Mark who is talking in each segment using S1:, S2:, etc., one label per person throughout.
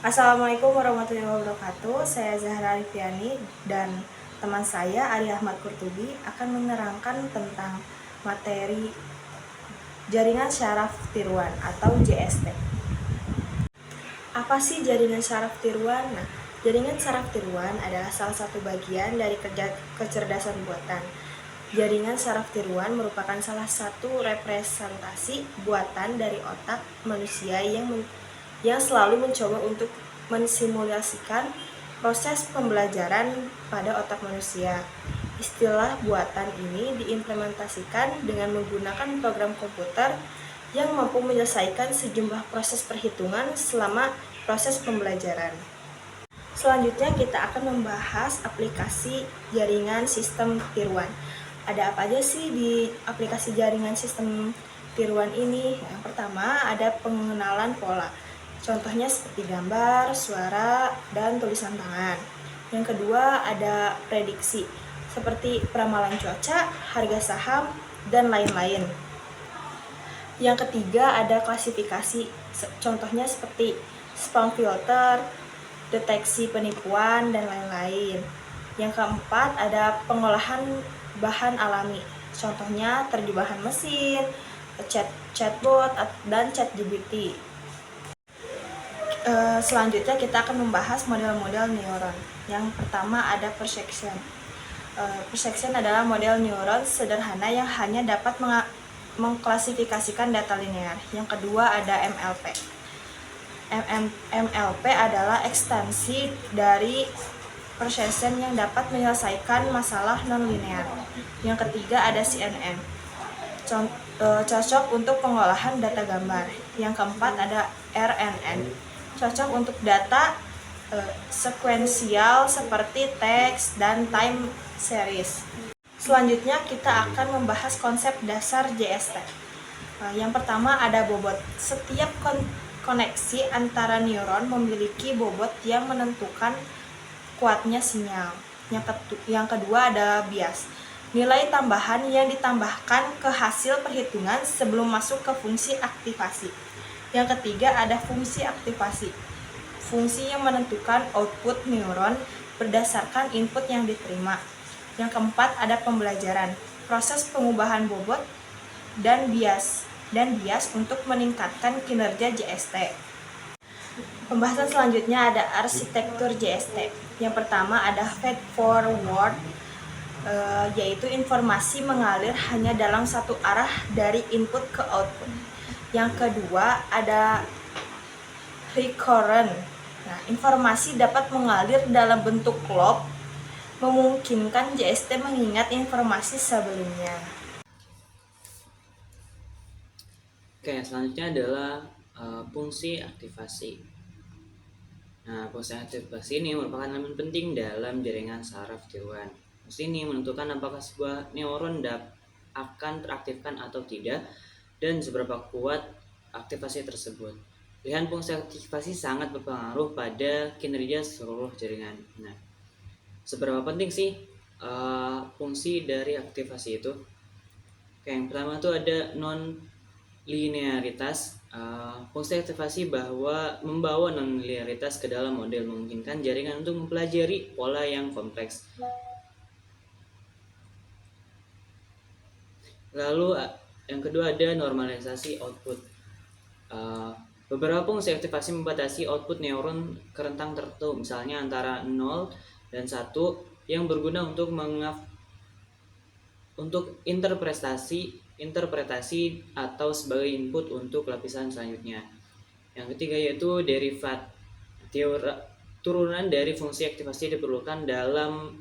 S1: Assalamualaikum warahmatullahi wabarakatuh. Saya Zahra Arifiani dan teman saya Ali Ahmad Kurtubi akan menerangkan tentang materi jaringan syaraf tiruan atau JST. Apa sih jaringan syaraf tiruan? Nah, jaringan syaraf tiruan adalah salah satu bagian dari kecerdasan buatan. Jaringan syaraf tiruan merupakan salah satu representasi buatan dari otak manusia yang selalu mencoba untuk mensimulasikan proses pembelajaran pada otak manusia. Istilah buatan ini diimplementasikan dengan menggunakan program komputer yang mampu menyelesaikan sejumlah proses perhitungan selama proses pembelajaran. Selanjutnya kita akan membahas aplikasi jaringan sistem tiruan. Ada apa aja sih di aplikasi jaringan sistem tiruan ini? Yang pertama ada pengenalan pola. Contohnya seperti gambar, suara, dan tulisan tangan. Yang kedua ada prediksi, seperti peramalan cuaca, harga saham, dan lain-lain. Yang ketiga ada klasifikasi, contohnya seperti spam filter, deteksi penipuan, dan lain-lain. Yang keempat ada pengolahan bahan alami, contohnya terjemahan mesin, chatbot, dan ChatGPT. Selanjutnya kita akan membahas model-model neuron. Yang pertama ada perception. Perception adalah model neuron sederhana yang hanya dapat mengklasifikasikan data linear. Yang kedua ada MLP. MLP adalah ekstensi dari perception yang dapat menyelesaikan masalah non-linear. Yang ketiga ada CNN. Cocok untuk pengolahan data gambar. Yang keempat ada RNN. Cocok untuk data sekuensial seperti teks dan time series. Selanjutnya kita akan membahas konsep dasar JST. Yang pertama ada bobot. Setiap koneksi antara neuron memiliki bobot yang menentukan kuatnya sinyal. Yang kedua ada bias. Nilai tambahan yang ditambahkan ke hasil perhitungan sebelum masuk ke fungsi aktivasi. Yang ketiga ada fungsi aktivasi. Fungsi yang menentukan output neuron berdasarkan input yang diterima. Yang keempat ada pembelajaran. Proses pengubahan bobot dan bias untuk meningkatkan kinerja JST. Pembahasan selanjutnya ada arsitektur JST. Yang pertama ada feed forward, yaitu informasi mengalir hanya dalam satu arah dari input ke output. Yang kedua ada recurrent. Nah, informasi dapat mengalir dalam bentuk loop, memungkinkan JST mengingat informasi sebelumnya.
S2: Oke, selanjutnya adalah fungsi aktivasi. Nah, fungsi aktivasi ini merupakan elemen penting dalam jaringan saraf tiruan. Fungsi ini menentukan apakah sebuah neuron akan teraktifkan atau tidak dan seberapa kuat aktivasi tersebut. Pilihan fungsi aktivasi sangat berpengaruh pada kinerja seluruh jaringan. Nah, seberapa penting sih fungsi dari aktivasi itu? Oke, yang pertama itu ada non-linearitas. Fungsi aktivasi membawa non-linearitas ke dalam model, memungkinkan jaringan untuk mempelajari pola yang kompleks. Lalu yang kedua ada normalisasi output. Beberapa fungsi aktivasi membatasi output neuron ke rentang tertentu, misalnya antara 0 dan 1, yang berguna untuk interpretasi atau sebagai input untuk lapisan selanjutnya. Yang ketiga yaitu derivat. Turunan dari fungsi aktivasi diperlukan dalam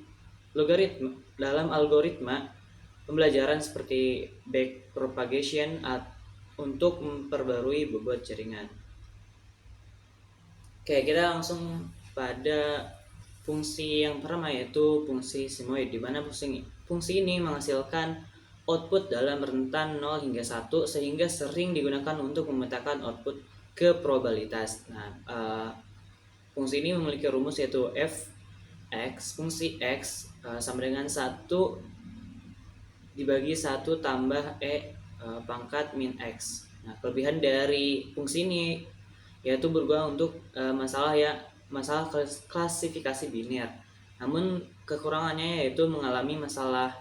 S2: algoritma pembelajaran seperti backpropagation untuk memperbarui bobot jaringan. Oke, kita langsung pada fungsi yang pertama yaitu fungsi sigmoid, di mana fungsi ini menghasilkan output dalam rentan 0 hingga 1 sehingga sering digunakan untuk memetakan output ke probabilitas. Nah, fungsi ini memiliki rumus yaitu f(x), fungsi x sama dengan 1 dibagi 1 tambah e pangkat min x. Nah, kelebihan dari fungsi ini yaitu berguna untuk masalah klasifikasi biner. Namun kekurangannya yaitu mengalami masalah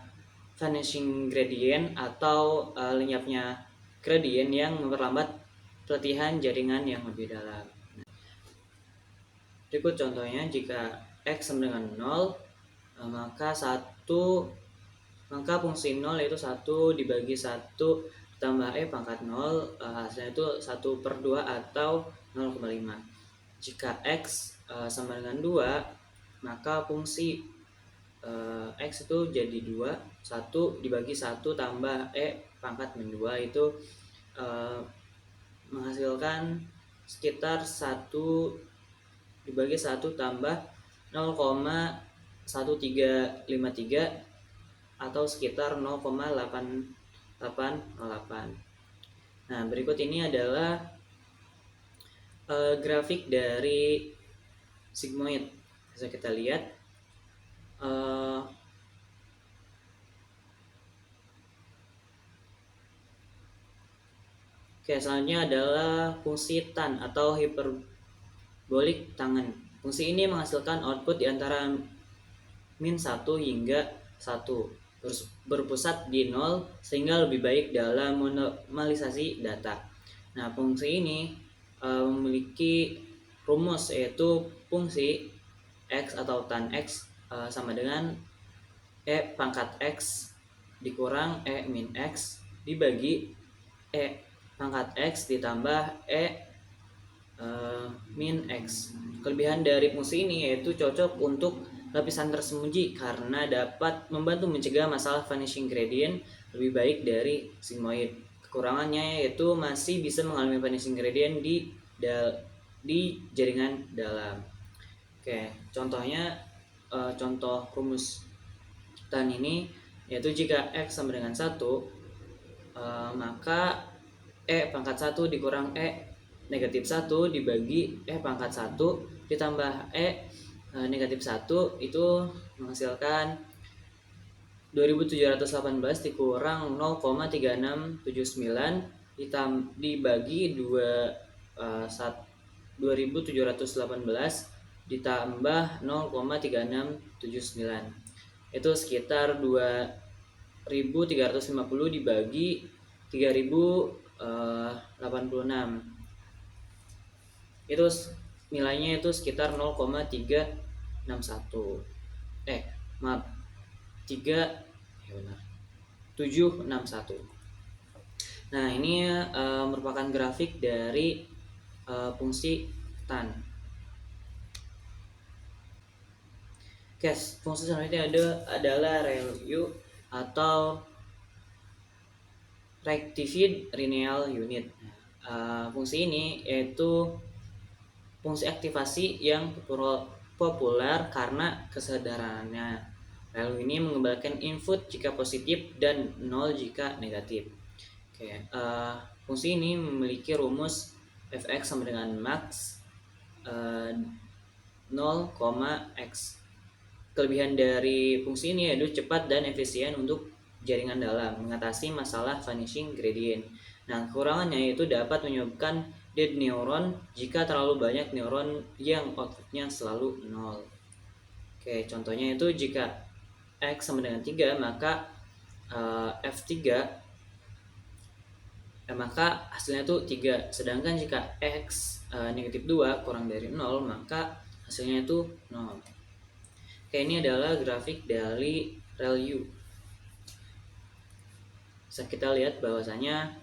S2: vanishing gradient atau lenyapnya gradient yang memperlambat pelatihan jaringan yang lebih dalam. Berikut contohnya, jika X sama dengan 0, maka fungsi 0 yaitu 1 dibagi 1 tambah E pangkat 0, hasilnya itu 1/2 atau 0,5. Jika X sama dengan 2, maka fungsi X itu jadi 2, 1 dibagi 1 tambah E pangkat min 2 itu menghasilkan sekitar 1 dibagi 1 tambah 0,1353 atau sekitar 0,8808. Nah, berikut ini adalah grafik dari sigmoid. Bisa kita lihat. Oke, selanjutnya adalah fungsi tan atau hiperbolik tangen. Fungsi ini menghasilkan output di antara min 1 hingga 1, berpusat di 0 sehingga lebih baik dalam normalisasi data. Nah, fungsi ini memiliki rumus, yaitu fungsi X atau tan X sama dengan E pangkat X dikurang E min X dibagi E pangkat X ditambah E min X. Kelebihan dari fungsi ini yaitu cocok untuk lapisan tersembunyi karena dapat membantu mencegah masalah vanishing gradient lebih baik dari sigmoid. Kekurangannya yaitu masih bisa mengalami vanishing gradient di jaringan dalam. Oke, contohnya contoh rumus tan ini yaitu jika X sama dengan 1, maka E pangkat 1 dikurang E negatif 1 dibagi E pangkat 1 ditambah E negatif 1 itu menghasilkan 2718 dikurang 0,3679 dibagi 2718 ditambah 0,3679 itu sekitar 2350 dibagi 3086 itu nilainya itu sekitar 0,361 761. Nah, ini merupakan grafik dari fungsi tan. Oke, fungsi selanjutnya adalah ReLU atau Rectified Linear Unit. Fungsi ini yaitu fungsi aktivasi yang populer karena kesederhanaannya. ReLU ini mengembalikan input jika positif dan 0 jika negatif. Oke, fungsi ini memiliki rumus fx sama dengan max 0,x. Kelebihan dari fungsi ini yaitu cepat dan efisien untuk jaringan dalam, mengatasi masalah vanishing gradient. Nah, kekurangannya yaitu dapat menyebabkan dead neuron jika terlalu banyak neuron yang outputnya selalu 0. Oke, contohnya itu jika X sama dengan 3, maka F3 maka hasilnya itu 3. Sedangkan jika X negatif 2 kurang dari 0, maka hasilnya itu 0. Oke, ini adalah grafik dari ReLU. Bisa kita lihat bahwasanya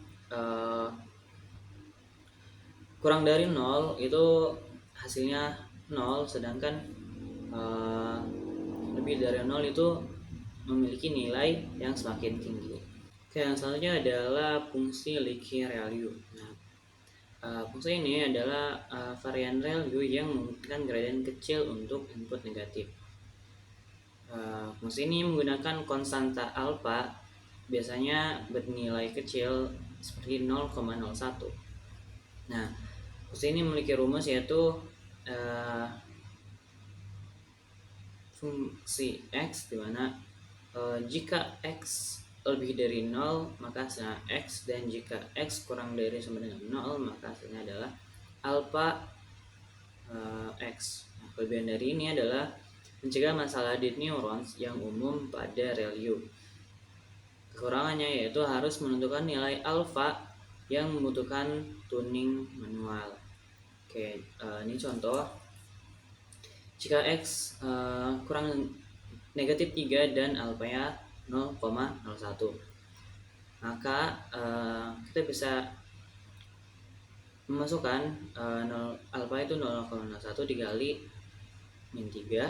S2: kurang dari 0 itu hasilnya 0, sedangkan lebih dari 0 itu memiliki nilai yang semakin tinggi. Oke, yang selanjutnya adalah fungsi leaky ReLU. Nah, fungsi ini adalah varian ReLU yang memungkinkan gradien kecil untuk input negatif. Fungsi ini menggunakan konstanta alfa, biasanya bernilai kecil seperti 0,01. Nah, fungsi ini memiliki rumus yaitu fungsi x, di mana jika x lebih dari 0 maka hasilnya x, dan jika x kurang dari sama dengan 0 maka hasilnya adalah alpha X. Nah, kelebihan dari ini adalah mencegah masalah dead neurons yang umum pada ReLU. Kekurangannya yaitu harus menentukan nilai alfa yang membutuhkan tuning manual. Oke, ini contoh. Jika X kurang negatif 3 dan alfanya 0,01, maka kita bisa memasukkan alfa itu 0,01 dikali min 3,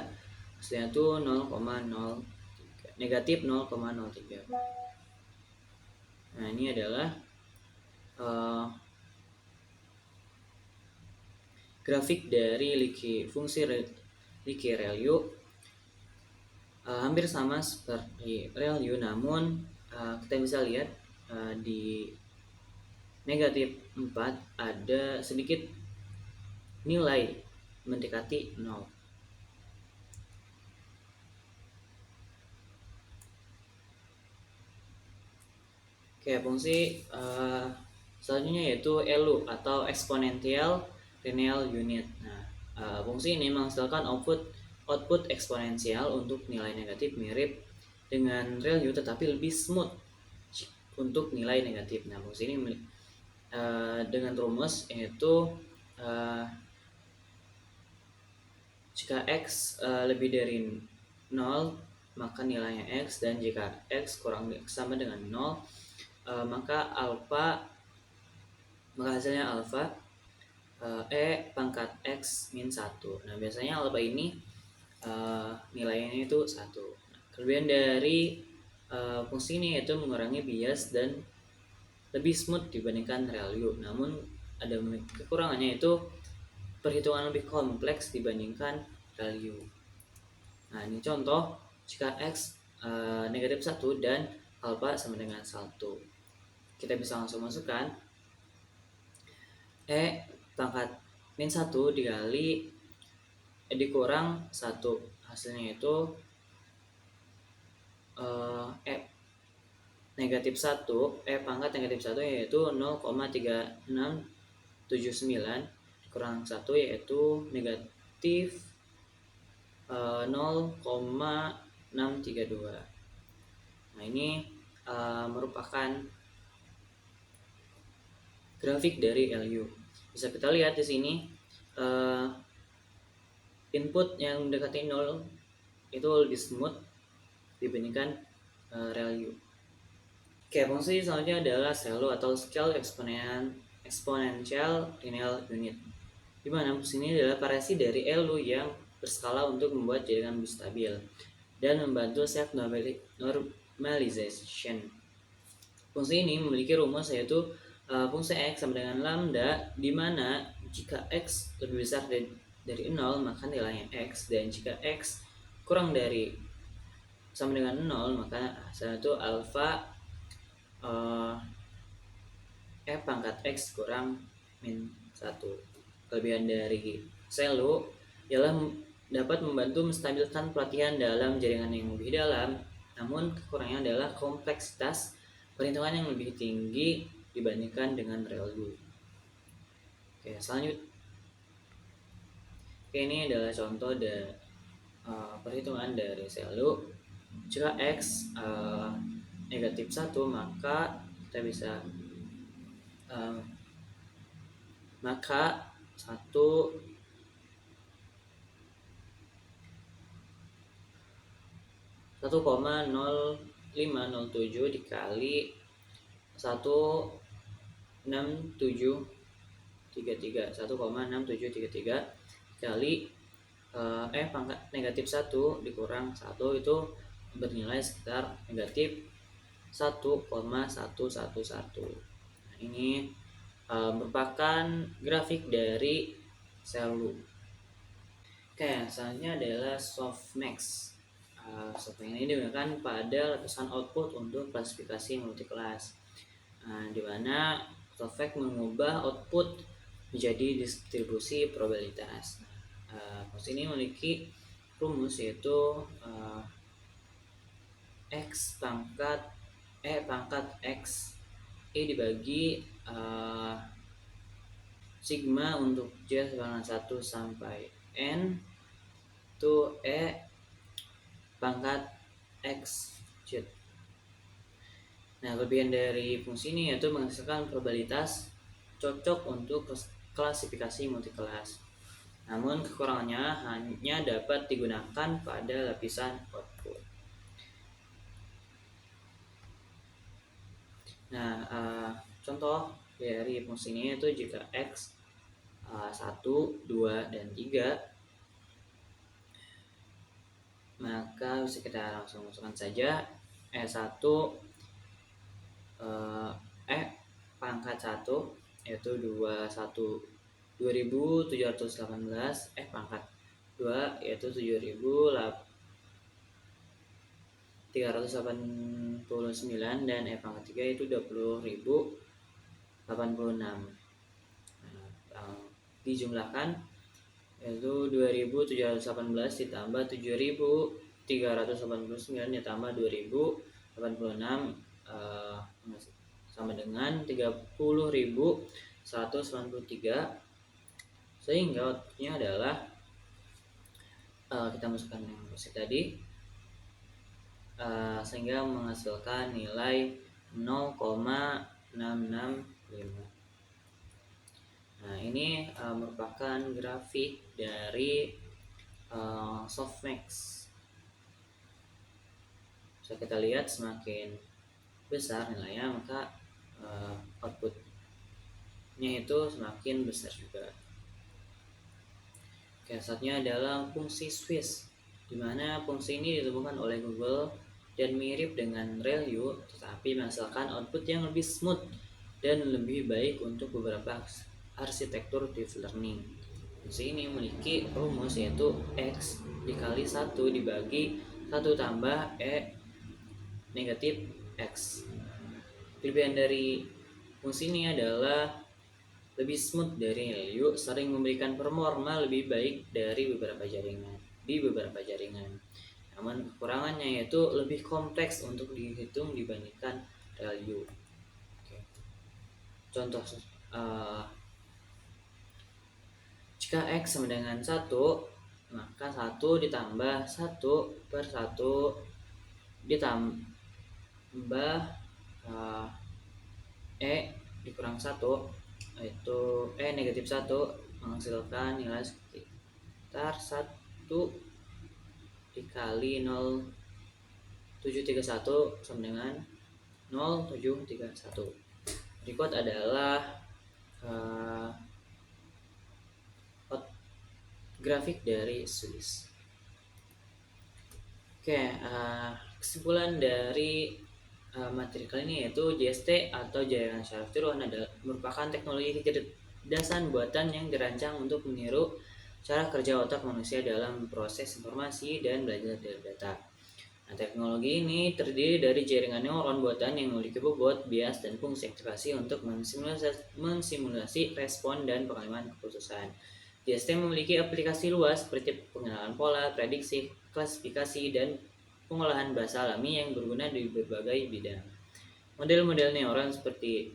S2: hasilnya itu 0,03, negatif 0,03. Nah, ini adalah grafik dari fungsi Leaky ReLU. Hampir sama seperti ReLU, namun kita bisa lihat di negatif 4 ada sedikit nilai mendekati 0. Oke, fungsi selanjutnya yaitu ELU atau Exponential Linear Unit. Nah, fungsi ini menghasilkan output eksponensial untuk nilai negatif mirip dengan ReLU tetapi lebih smooth untuk nilai negatif. Nah, fungsi ini dengan rumus yaitu jika X lebih dari 0 maka nilainya X, dan jika X kurang sama dengan 0 maka hasilnya alfa E pangkat X min 1. Nah, biasanya alfa ini nilainya itu 1. Kelebihan dari fungsi ini yaitu mengurangi bias dan lebih smooth dibandingkan ReLU. Namun ada kekurangannya yaitu perhitungan lebih kompleks dibandingkan ReLU. Nah, ini contoh jika X negatif 1 dan alfa sama dengan 1. Kita bisa langsung masukkan E pangkat min 1 dikali dikurang 1, hasilnya itu E negatif 1, pangkat negatif 1 yaitu 0,3679 dikurang 1 yaitu negatif 0,632. Nah, ini merupakan grafik dari LU. Bisa kita lihat di sini input yang mendekati 0 itu lebih smooth dibandingkan ReLU. Oke, fungsi selanjutnya adalah SELU atau Scale Exponential Linear Unit, di mana fungsi ini adalah variasi dari LU yang berskala untuk membuat jaringan lebih stabil dan membantu self normalization. Fungsi ini memiliki rumus yaitu fungsi X sama dengan lambda, di mana jika X lebih besar dari 0 maka nilainya X, dan jika X kurang dari sama dengan 0 maka hasilnya itu alfa pangkat X kurang min 1. Kelebihan dari SELU ialah dapat membantu menstabilkan pelatihan dalam jaringan yang lebih dalam, namun kekurangannya adalah kompleksitas perhitungan yang lebih tinggi dibandingkan dengan ReLU. Oke, selanjutnya ini adalah contoh perhitungan dari SELU. Jika X negatif 1 maka kita bisa maka 1,0507 dikali 1,6733 kali pangkat negatif 1 dikurang 1 itu bernilai sekitar negatif 1,111. Nah, ini merupakan grafik dari SELU. Oke, selanjutnya adalah softmax. Softmax ini digunakan pada letusan output untuk klasifikasi multiclass, di mana softmax mengubah output menjadi distribusi probabilitas. Fungsi ini memiliki rumus yaitu X pangkat X dibagi sigma untuk J pangkat 1 sampai N itu E pangkat X Z. Nah, kelebihan dari fungsi ini yaitu menghasilkan probabilitas cocok untuk klasifikasi multikelas. Namun kekurangannya hanya dapat digunakan pada lapisan output. Nah, contoh dari fungsi ini itu jika X 1, 2, dan 3, maka bisa kita langsung masukkan saja E1 pangkat 1 yaitu 2718 pangkat 2 yaitu 7389 dan pangkat 3 itu 20.086. Dijumlahkan yaitu 2718 ditambah 7389 ditambah 2086 sama dengan 30.193, sehingga outputnya adalah kita masukkan yang positif tadi, sehingga menghasilkan nilai 0,665. Nah, ini merupakan grafik dari softmax. Bisa kita lihat semakin besar nilainya maka outputnya itu semakin besar juga. Oke, selanjutnya adalah fungsi Swiss, di mana fungsi ini ditemukan oleh Google dan mirip dengan ReLU, tetapi menghasilkan output yang lebih smooth dan lebih baik untuk beberapa arsitektur deep learning. Fungsi ini memiliki rumus yaitu X dikali 1 dibagi 1 tambah E negatif X. Kelebihan dari fungsi ini adalah lebih smooth dari ReLU, sering memberikan performa lebih baik dari beberapa jaringan. Namun kekurangannya yaitu lebih kompleks untuk dihitung dibandingkan ReLU. Oke. Contoh jika X sama dengan 1, maka 1 ditambah 1 per 1 ditambah E dikurang 1 yaitu E negatif 1 menghasilkan nilai sekitar 1 dikali 0,731 sama dengan 0,731. Berikut adalah grafik dari Swiss. Oke, kesimpulan dari materi kali ini yaitu JST atau jaringan syaraf tiruan adalah merupakan teknologi kecerdasan buatan yang dirancang untuk meniru cara kerja otak manusia dalam proses informasi dan belajar dari data. Nah, teknologi ini terdiri dari jaringan neuron buatan yang memiliki bobot, bias, dan fungsi aktivasi untuk mensimulasi respon dan pengalihan keputusan. JST memiliki aplikasi luas seperti pengenalan pola, prediksi, klasifikasi, dan pengolahan bahasa alami yang berguna di berbagai bidang. Model-model neuron seperti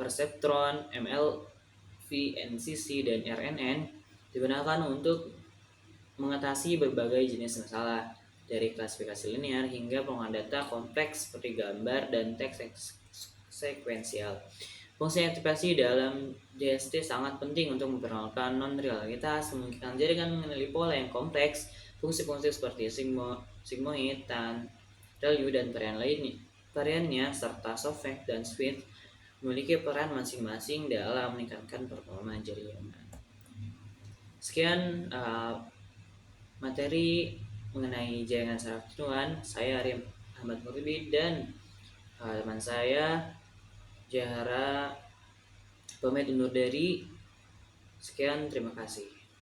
S2: perseptron, MLVNCC, dan RNN digunakan untuk mengatasi berbagai jenis masalah, dari klasifikasi linear hingga pengolahan data kompleks seperti gambar dan teks sekuensial. Fungsi aktivasi dalam JST sangat penting untuk memperkenalkan non-realitas, memungkinkan jaringan mengenali pola yang kompleks. Fungsi-fungsi seperti sigmoid, tan, ReLU, dan variannya serta softmax dan Swiss memiliki peran masing-masing dalam meningkatkan performa jaringan. Sekian materi mengenai jaringan syaraf tiruan. Saya Arif Ahmad Murbi dan teman saya Jahara pamit undur diri. Sekian, terima kasih.